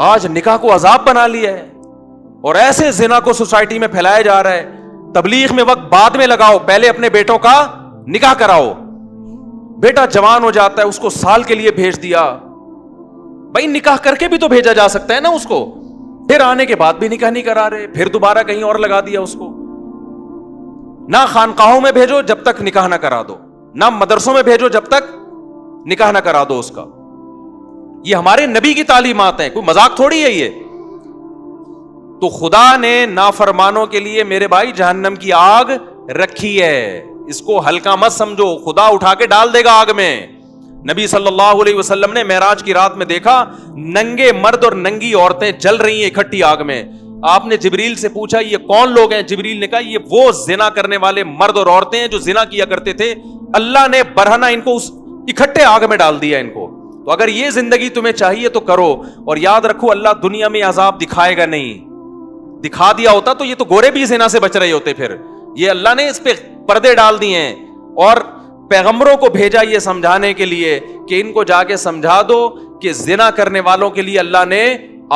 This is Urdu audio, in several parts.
آج نکاح کو عذاب بنا لیا ہے اور ایسے زنا کو سوسائٹی میں پھیلایا جا رہا ہے. تبلیغ میں وقت بعد میں لگاؤ, پہلے اپنے بیٹوں کا نکاح کراؤ. بیٹا جوان ہو جاتا ہے, اس کو سال کے لیے بھیج دیا. بھائی نکاح کر کے بھی تو بھیجا جا سکتا ہے نا اس کو. پھر آنے کے بعد بھی نکاح نہیں کرا رہے, پھر دوبارہ کہیں اور لگا دیا اس کو. نہ خانقاہوں میں بھیجو جب تک نکاح نہ کرا دو, نہ مدرسوں میں بھیجو جب تک نکاح نہ کرا دو اس کا. یہ ہمارے نبی کی تعلیمات ہیں, کوئی مذاق تھوڑی ہے یہ. تو خدا نے نافرمانوں کے لیے میرے بھائی جہنم کی آگ رکھی ہے, اس کو ہلکا مت سمجھو. خدا اٹھا کے ڈال دے گا آگ میں. نبی صلی اللہ علیہ وسلم نے معراج کی رات میں دیکھا ننگے مرد اور ننگی عورتیں جل رہی ہیں اکٹھی آگ میں. آپ نے جبریل سے پوچھا یہ کون لوگ ہیں؟ جبریل نے کہا یہ وہ زنا کرنے والے مرد اور عورتیں ہیں جو زنا کیا کرتے تھے. اللہ نے برہنہ ان کو اکٹھے آگ میں ڈال دیا ان کو. تو اگر یہ زندگی تمہیں چاہیے تو کرو, اور یاد رکھو اللہ دنیا میں عذاب دکھائے گا نہیں. دکھا دیا ہوتا تو یہ تو گورے بھی زنا سے بچ رہے ہوتے. پھر یہ اللہ نے اس پہ پردے ڈال دیے ہیں اور پیغمبروں کو بھیجا یہ سمجھانے کے لیے کہ ان کو جا کے سمجھا دو کہ زنا کرنے والوں کے لیے اللہ نے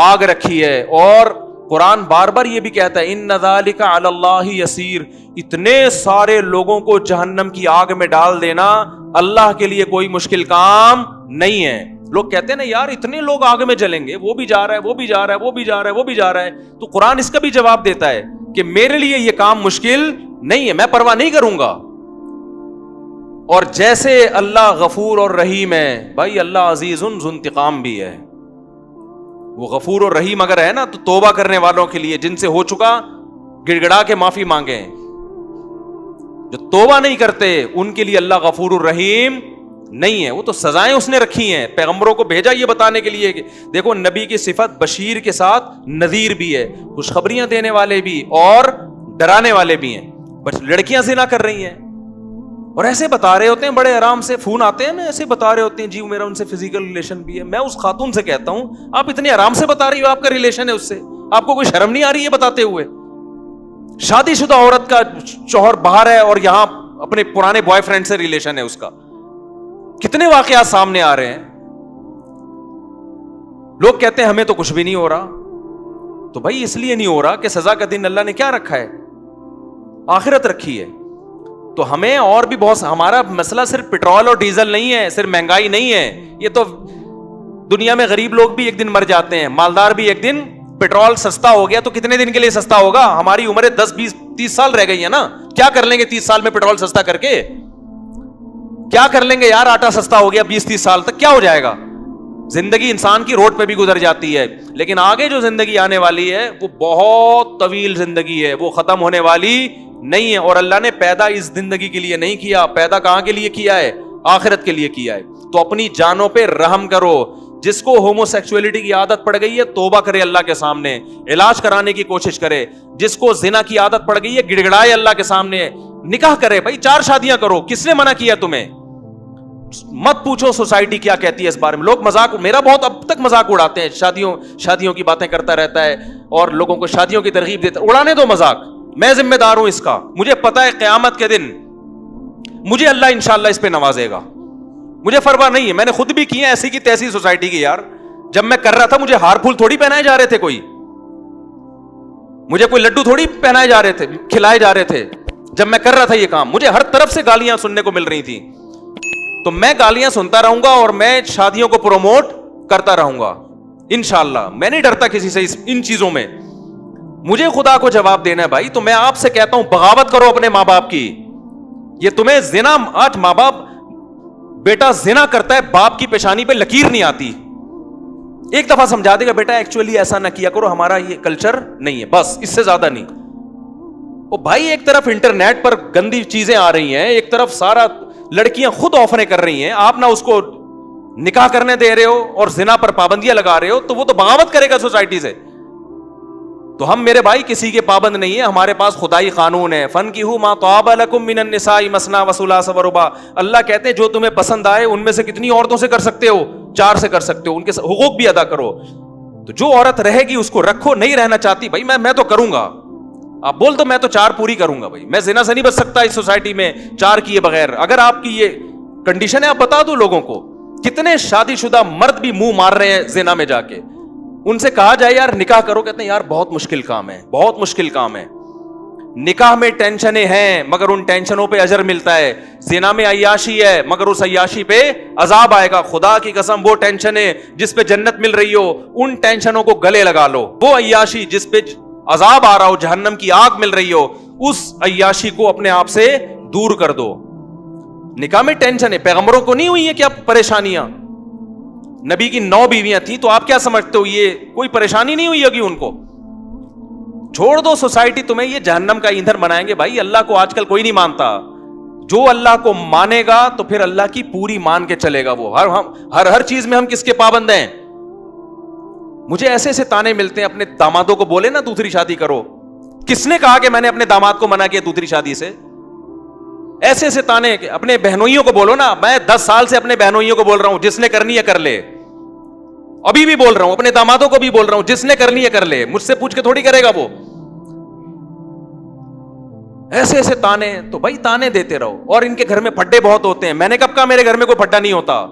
آگ رکھی ہے. اور قرآن بار بار یہ بھی کہتا ہے ان ذالک علی اللہ یسیر, اتنے سارے لوگوں کو جہنم کی آگ میں ڈال دینا اللہ کے لیے کوئی مشکل کام نہیں ہے. لوگ کہتے ہیں نا یار اتنے لوگ آگ میں جلیں گے, وہ بھی جا رہا ہے, وہ بھی جا رہا ہے, وہ بھی جا رہا ہے, وہ بھی جا رہا ہے. تو قرآن اس کا بھی جواب دیتا ہے کہ میرے لیے یہ کام مشکل نہیں ہے, میں پرواہ نہیں کروں گا. اور جیسے اللہ غفور اور رحیم ہے, بھائی اللہ عزیز ذو انتقام بھی ہے. وہ غفور اور رحیم اگر ہے نا تو توبہ کرنے والوں کے لیے جن سے ہو چکا گڑ گڑا کے معافی مانگیں. جو توبہ نہیں کرتے ان کے لیے اللہ غفور الرحیم نہیں ہے. وہ تو سزائیں اس نے رکھی ہیں, پیغمبروں کو بھیجا یہ بتانے کے لیے کہ دیکھو نبی کی صفت بشیر کے ساتھ نذیر بھی ہے, خوشخبریاں دینے والے بھی اور ڈرانے والے بھی ہیں. بس لڑکیاں زنا کر رہی ہیں اور ایسے بتا رہے ہوتے ہیں, بڑے آرام سے فون آتے ہیں نا, ایسے بتا رہے ہوتے ہیں جی میرا ان سے فزیکل ریلیشن بھی ہے. میں اس خاتون سے کہتا ہوں آپ اتنے آرام سے بتا رہی ہو آپ کا ریلیشن ہے اس سے, آپ کو کوئی شرم نہیں آ رہی ہے بتاتے ہوئے؟ شادی شدہ عورت کا شوہر باہر ہے اور یہاں اپنے پرانے بوائے فرینڈ سے ریلیشن ہے اس کا. کتنے واقعات سامنے آ رہے ہیں. لوگ کہتے ہیں ہمیں تو کچھ بھی نہیں ہو رہا. تو بھائی اس لیے نہیں ہو رہا کہ سزا کا دن اللہ نے کیا رکھا ہے؟ آخرت رکھی ہے. تو ہمیں اور بھی بہت, ہمارا مسئلہ صرف پیٹرول اور ڈیزل نہیں ہے, صرف مہنگائی نہیں ہے. یہ تو دنیا میں غریب لوگ بھی ایک دن مر جاتے ہیں, مالدار بھی ایک دن. پیٹرول سستا ہو گیا تو کتنے دن کے لیے سستا ہوگا؟ ہماری عمریں 10 20 30 سال رہ گئی ہیں نا. کیا کر لیں گے 30 سال میں پیٹرول سستا کر کے؟ کیا کر لیں گے یار؟ آٹا سستا ہو گیا 20 30 سال تک کیا ہو جائے گا؟ زندگی انسان کی روڈ پہ بھی گزر جاتی ہے, لیکن آگے جو زندگی آنے والی ہے وہ بہت طویل زندگی ہے, وہ ختم ہونے والی نہیں ہے. اور اللہ نے پیدا اس زندگی کے لیے نہیں کیا, پیدا کہاں کے لیے کیا ہے؟ آخرت کے لیے کیا ہے. تو اپنی جانوں پہ رحم کرو. جس کو ہومو سیکسولیٹی کی عادت پڑ گئی ہے توبہ کرے اللہ کے سامنے, علاج کرانے کی کوشش کرے. جس کو زنا کی عادت پڑ گئی ہے گڑ گڑائے اللہ کے سامنے, نکاح کرے. بھائی 4 شادیاں کرو, کس نے منع کیا تمہیں؟ مت پوچھو سوسائٹی کیا کہتی ہے اس بارے میں. لوگ مذاق, میرا بہت اب تک مذاق اڑاتے ہیں, شادیوں کی باتیں کرتا رہتا ہے اور لوگوں کو شادیوں کی ترغیب دیتا ہے. اڑانے دو مذاق, میں ذمہ دار ہوں اس کا. مجھے پتا ہے قیامت کے دن مجھے اللہ انشاءاللہ اس پہ نوازے گا. مجھے پرواہ نہیں ہے, میں نے خود بھی کی ہے ایسی کی تیسی سوسائٹی کی. یار جب میں کر رہا تھا مجھے ہار پھول تھوڑی پہنائے جا رہے تھے, مجھے کوئی لڈو تھوڑی پہنائے جا رہے تھے, کھلائے جا رہے تھے. جب میں کر رہا تھا یہ کام مجھے ہر طرف سے گالیاں سننے کو مل رہی تھی. تو میں گالیاں سنتا رہوں گا اور میں شادیوں کو پروموٹ کرتا رہوں گا انشاءاللہ. میں نہیں ڈرتا کسی سے ان چیزوں میں. مجھے خدا کو جواب دینا ہے بھائی. تو میں آپ سے کہتا ہوں بغاوت کرو اپنے ماں باپ کی. یہ تمہیں زنا, آج ماں باپ, بیٹا زنا کرتا ہے باپ کی پیشانی پہ لکیر نہیں آتی, ایک دفعہ سمجھا دے گا بیٹا ایکچولی ایسا نہ کیا کرو, ہمارا یہ کلچر نہیں ہے, بس اس سے زیادہ نہیں. او بھائی ایک طرف انٹرنیٹ پر گندی چیزیں آ رہی ہیں, ایک طرف سارا لڑکیاں خود آفریں کر رہی ہیں, آپ نہ اس کو نکاح کرنے دے رہے ہو اور زنا پر پابندیاں لگا رہے ہو, تو وہ تو بغاوت کرے گا سوسائٹی سے. تو ہم میرے بھائی کسی کے پابند نہیں ہے, ہمارے پاس خدائی قانون ہے. فَانكِحُوا مَا طَابَ لَكُم مِّنَ النِّسَاءِ مَثْنَىٰ وَثُلَاثَ وَرُبَاعَ. اللہ کہتے ہیں جو تمہیں پسند آئے ان میں سے کتنی عورتوں سے کر سکتے ہو؟ 4 سے کر سکتے ہو, ان کے حقوق بھی ادا کرو. تو جو عورت رہے گی اس کو رکھو, نہیں رہنا چاہتی بھائی میں تو کروں گا, آپ بول دو میں تو 4 پوری کروں گا. بھائی میں زنا سے نہیں بچ سکتا اس سوسائٹی میں 4 کیے بغیر. اگر آپ کی یہ کنڈیشن ہے آپ بتا دو لوگوں کو. کتنے شادی شدہ مرد بھی منہ مار رہے ہیں زنا میں جا کے, ان سے کہا جائے یار نکاح کرو, کہتے ہیں یار بہت مشکل کام ہے, بہت مشکل کام ہے. نکاح میں ٹینشنیں ہیں مگر ان ٹینشنوں پہ اجر ملتا ہے. زنا میں عیاشی ہے مگر اس عیاشی پہ عذاب آئے گا. خدا کی قسم وہ ٹینشنیں جس پہ جنت مل رہی ہو ان ٹینشنوں کو گلے لگا لو. وہ عیاشی جس پہ عذاب آ رہا ہو, جہنم کی آگ مل رہی ہو, اس عیاشی کو اپنے آپ سے دور کر دو. نکاح میں ٹینشن ہے. پیغمبروں کو نہیں ہوئی ہے کیا پریشانیاں؟ نبی کی 9 بیویاں تھیں, تو آپ کیا سمجھتے ہو یہ کوئی پریشانی نہیں ہوئی ہوگی ان کو؟ چھوڑ دو, سوسائٹی تمہیں یہ جہنم کا ایندھن بنائیں گے. بھائی اللہ کو آج کل کوئی نہیں مانتا. جو اللہ کو مانے گا تو پھر اللہ کی پوری مان کے چلے گا. وہ ہر چیز میں ہم کس کے پابند ہیں؟ مجھے ایسے ایسے تانے ملتے ہیں. اپنے دامادوں کو بولے نا دوسری شادی کرو. کس نے کہا کہ میں نے اپنے داماد کو منع کیا دوسری شادی سے؟ ایسے ایسے تانے. اپنے بہنوئیوں کو بولو نا. میں 10 سال سے اپنے بہنوئیوں کو بول رہا ہوں جس نے کرنی ہے کر لے. ابھی بھی بول رہا ہوں, اپنے دامادوں کو بھی بول رہا ہوں جس نے کرنی ہے کر لے. مجھ سے پوچھ کے تھوڑی کرے گا وہ. ایسے ایسے تانے. تو بھائی تانے دیتے رہو. اور ان کے گھر میں پھڈے بہت ہوتے ہیں. میں نے کب کہا میرے گھر میں کوئی پھڈا نہیں ہوتا؟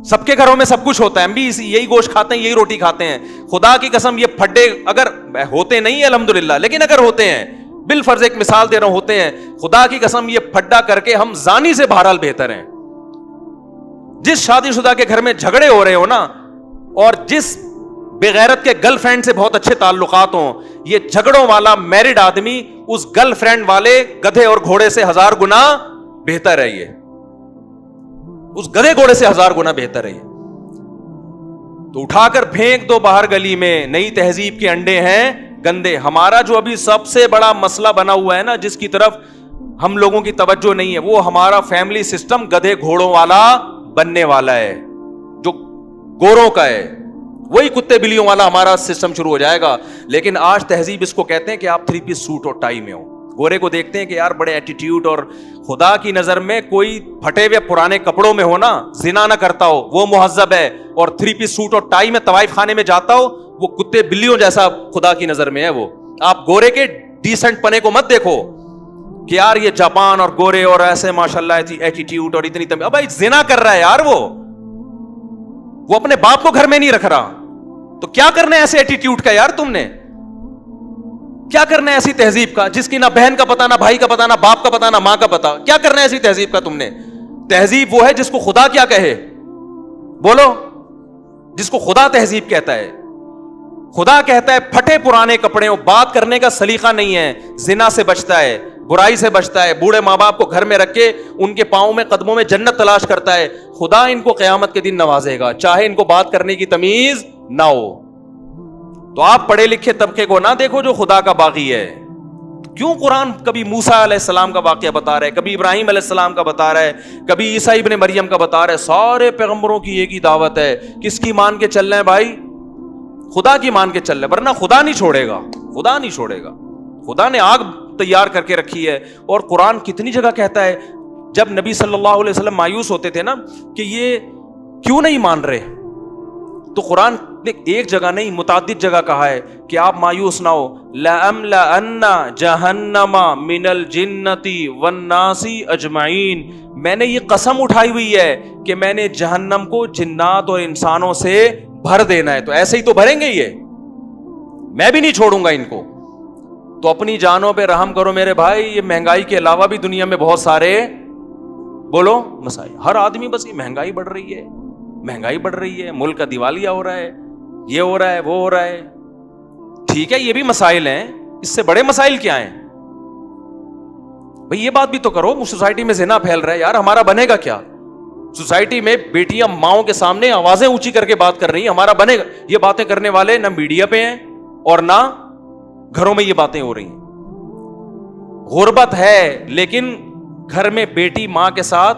سب کے گھروں میں سب کچھ ہوتا ہے. ہم بھی یہی گوشت کھاتے ہیں, یہی روٹی کھاتے ہیں. خدا کی قسم یہ پھڈے اگر ہوتے نہیں ہیں الحمدللہ, لیکن اگر ہوتے ہیں, بالفرض ایک مثال دے رہا ہوں, ہوتے ہیں, خدا کی قسم یہ پھڈا کر کے ہم زانی سے بہرحال بہتر ہیں. جس شادی شدہ کے گھر میں جھگڑے ہو رہے ہو نا, اور جس بغیرت کے گرل فرینڈ سے بہت اچھے تعلقات ہوں, یہ جھگڑوں والا میرڈ آدمی اس گرل فرینڈ والے گدھے اور گھوڑے سے 1000 گنا بہتر ہے. یہ اس گدھے گھوڑے سے 1000 گنا بہتر ہے. تو اٹھا کر پھینک دو باہر گلی میں. نئی تہذیب کے انڈے ہیں گندے. ہمارا جو ابھی سب سے بڑا مسئلہ بنا ہوا ہے نا, جس کی طرف ہم لوگوں کی توجہ نہیں ہے, وہ ہمارا فیملی سسٹم گدھے گھوڑوں والا بننے والا ہے, جو گوروں کا ہے. وہی کتے بلیوں والا ہمارا سسٹم شروع ہو جائے گا. لیکن آج تہذیب اس کو کہتے ہیں کہ آپ 3 پیس سوٹ اور ٹائی میں ہو. گورے کو دیکھتے ہیں کہ یار بڑے ایٹیٹیوڈ, اور خدا کی نظر میں کوئی پھٹے ہوئے پرانے کپڑوں میں ہو نا, زنا نہ کرتا ہو, وہ مہذب ہے. اور 3 پیس سوٹ اور ٹائی میں طوائف خانے میں جاتا ہو, وہ کتے بلیوں جیسا خدا کی نظر میں ہے. وہ آپ گورے کے ڈیسنٹ پنے کو مت دیکھو کہ یار یہ جاپان اور گورے اور ایسے ماشاءاللہ ایٹیٹیوڈ اور اتنی تمیز. بھائی زنا کر رہا ہے یار, وہ اپنے باپ کو گھر میں نہیں رکھ رہا. تو کیا کرنا ہے ایسے ایٹیٹیوڈ کا یار؟ تم نے کیا کرنا ہے ایسی تہذیب کا جس کی نہ بہن کا پتا, نہ بھائی کا پتا, نہ باپ کا پتا, نہ ماں کا پتا؟ کیا کرنا ہے ایسی تہذیب کا تم نے؟ تہذیب وہ ہے جس کو خدا کیا کہے, بولو, جس کو خدا تہذیب کہتا ہے. خدا کہتا ہے پھٹے پرانے کپڑے, بات کرنے کا سلیقہ نہیں ہے, زنا سے بچتا ہے, برائی سے بچتا ہے, بوڑھے ماں باپ کو گھر میں رکھ کے ان کے پاؤں میں قدموں میں جنت تلاش کرتا ہے. خدا ان کو قیامت کے دن نوازے گا, چاہے ان کو بات کرنے کی تمیز نہ ہو. تو آپ پڑھے لکھے طبقے کو نہ دیکھو جو خدا کا باغی ہے. کیوں قرآن کبھی موسیٰ علیہ السلام کا واقعہ بتا رہا ہے, کبھی ابراہیم علیہ السلام کا بتا رہا ہے, کبھی عیسیٰ ابن مریم کا بتا رہا ہے. سارے پیغمبروں کی ایک ہی دعوت ہے, کس کی مان کے چل رہے ہیں بھائی؟ خدا کی مان کے چل رہے ہیں, ورنہ خدا نہیں چھوڑے گا. خدا نہیں چھوڑے گا. خدا نے آگ تیار کر کے رکھی ہے. اور قرآن کتنی جگہ کہتا ہے, جب نبی صلی اللہ علیہ وسلم مایوس ہوتے تھے نا کہ یہ کیوں نہیں مان رہے, تو قرآن نے ایک جگہ نہیں متعدد جگہ کہا ہے کہ آپ مایوس نہ ہو. لَأَمْلَأَنَّ جَهَنَّمَ مِنَ الْجِنَّةِ وَالنَّاسِ أَجْمَعِينَ. میں نے یہ قسم اٹھائی ہوئی ہے کہ میں نے جہنم کو جنات اور انسانوں سے بھر دینا ہے. تو ایسے ہی تو بھریں گے, یہ میں بھی نہیں چھوڑوں گا ان کو. تو اپنی جانوں پہ رحم کرو میرے بھائی. یہ مہنگائی کے علاوہ بھی دنیا میں بہت سارے, بولو, مسائل. ہر آدمی بس یہ مہنگائی بڑھ رہی ہے, مہنگائی بڑھ رہی ہے, ملک کا دیوالیہ ہو رہا ہے, یہ ہو رہا ہے, وہ ہو رہا ہے. ٹھیک ہے, یہ بھی مسائل ہیں, اس سے بڑے مسائل کیا ہیں بھئی؟ یہ بات بھی تو کرو. سوسائٹی میں زنا پھیل رہا ہے یار, ہمارا بنے گا کیا؟ سوسائٹی میں بیٹیاں ماؤں کے سامنے آوازیں اونچی کر کے بات کر رہی ہیں, ہمارا بنے گا؟ یہ باتیں کرنے والے نہ میڈیا پہ ہیں اور نہ گھروں میں یہ باتیں ہو رہی ہیں. غربت ہے, لیکن گھر میں بیٹی ماں کے ساتھ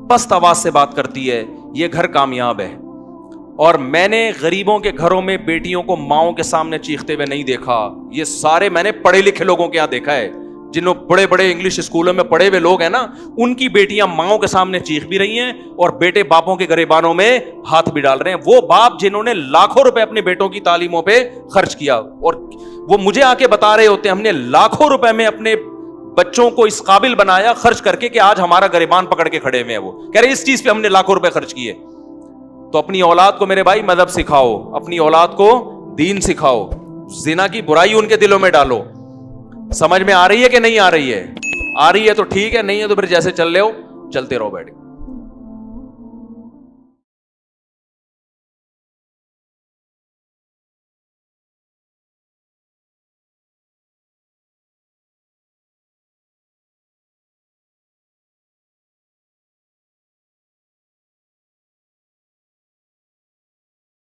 پست آواز سے بات کرتی ہے, یہ گھر کامیاب ہے. اور میں نے غریبوں کے گھروں میں بیٹیوں کو ماؤں کے سامنے چیختے ہوئے نہیں دیکھا. یہ سارے میں نے پڑھے لکھے لوگوں کے یہاں دیکھا ہے, جنہوں بڑے بڑے انگلش اسکولوں میں پڑھے ہوئے لوگ ہیں نا, ان کی بیٹیاں ماؤں کے سامنے چیخ بھی رہی ہیں اور بیٹے باپوں کے گریبانوں میں ہاتھ بھی ڈال رہے ہیں. وہ باپ جنہوں نے لاکھوں روپے اپنے بیٹوں کی تعلیموں پہ خرچ کیا, اور وہ مجھے آ کے بتا رہے ہوتے ہیں ہم نے لاکھوں روپے میں اپنے بچوں کو اس قابل بنایا خرچ کر کے کہ آج ہمارا گریبان پکڑ کے کھڑے ہوئے ہیں. وہ کہہ رہے اس چیز پہ ہم نے لاکھوں روپے خرچ کیے. تو اپنی اولاد کو میرے بھائی مذہب سکھاؤ, اپنی اولاد کو دین سکھاؤ, زنا کی برائی ان کے دلوں میں ڈالو. سمجھ میں آ رہی ہے کہ نہیں آ رہی ہے؟ آ رہی ہے تو ٹھیک ہے, نہیں ہے تو پھر جیسے چل رہے ہو چلتے رہو بیٹھ کے.